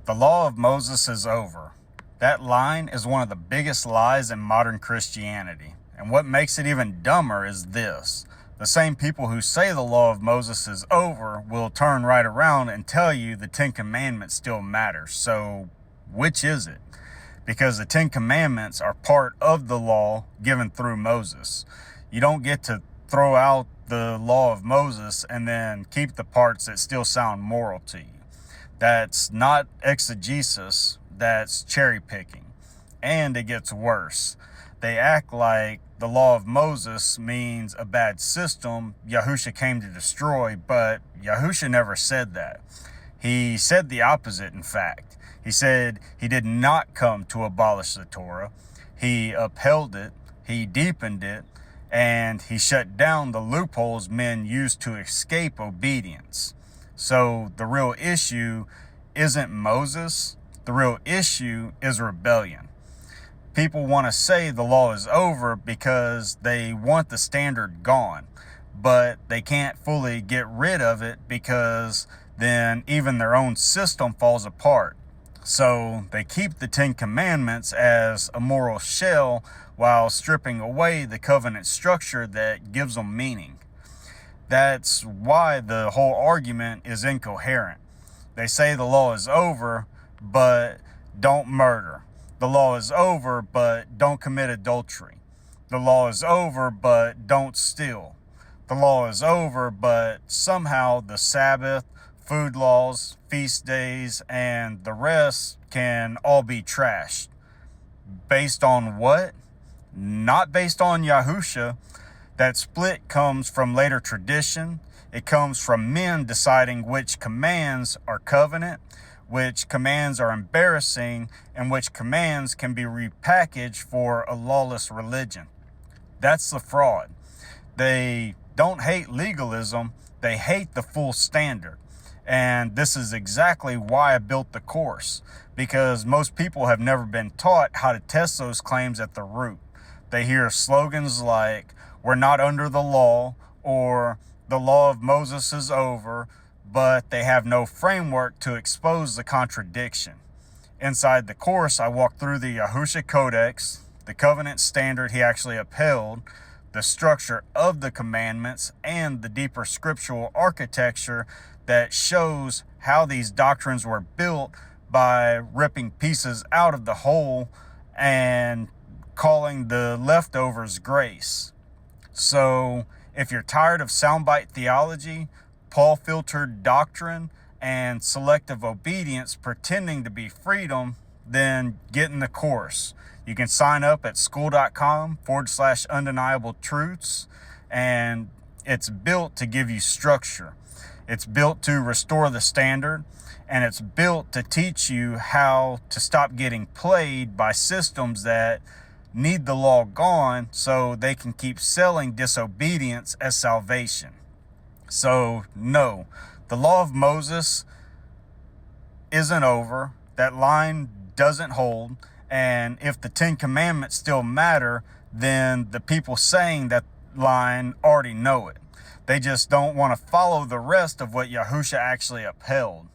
The law of Moses is over. That line is one of the biggest lies in modern Christianity. And what makes it even dumber is this. The same people who say the law of Moses is over will turn right around and tell you the Ten Commandments still matter. So which is it? Because the Ten Commandments are part of the law given through Moses. You don't get to throw out the law of Moses and then keep the parts that still sound moral to you. That's not exegesis, that's cherry picking. And it gets worse. They act like the law of Moses means a bad system Yahusha came to destroy, but Yahusha never said that. He said the opposite, in fact. He said he did not come to abolish the Torah. He upheld it, he deepened it, and he shut down the loopholes men used to escape obedience. So the real issue isn't Moses. The real issue is rebellion. People want to say the law is over because they want the standard gone, but they can't fully get rid of it because then even their own system falls apart. So they keep the Ten Commandments as a moral shell while stripping away the covenant structure that gives them meaning. That's why the whole argument is incoherent. They say the law is over, but don't murder. The law is over, but don't commit adultery. The law is over, but don't steal. The law is over, but somehow the Sabbath, food laws, feast days, and the rest can all be trashed. Based on what? Not based on Yahusha. That split comes from later tradition. It comes from men deciding which commands are covenant, which commands are embarrassing, and which commands can be repackaged for a lawless religion. That's the fraud. They don't hate legalism, they hate the full standard. And this is exactly why I built the course, because most people have never been taught how to test those claims at the root. They hear slogans like, "We're not under the law," or "The law of Moses is over," but they have no framework to expose the contradiction. Inside the course, I walk through the Yahusha Codex, the covenant standard he actually upheld, the structure of the commandments, and the deeper scriptural architecture that shows how these doctrines were built by ripping pieces out of the whole and calling the leftovers grace. So if you're tired of soundbite theology, Paul-filtered doctrine, and selective obedience pretending to be freedom, then get in the course. You can sign up at school.com/undeniable truths, and it's built to give you structure. It's built to restore the standard, and it's built to teach you how to stop getting played by systems that need the law gone so they can keep selling disobedience as salvation. So, no, the law of Moses isn't over. That line doesn't hold. And if the Ten Commandments still matter, then the people saying that line already know it. They just don't want to follow the rest of what Yahusha actually upheld.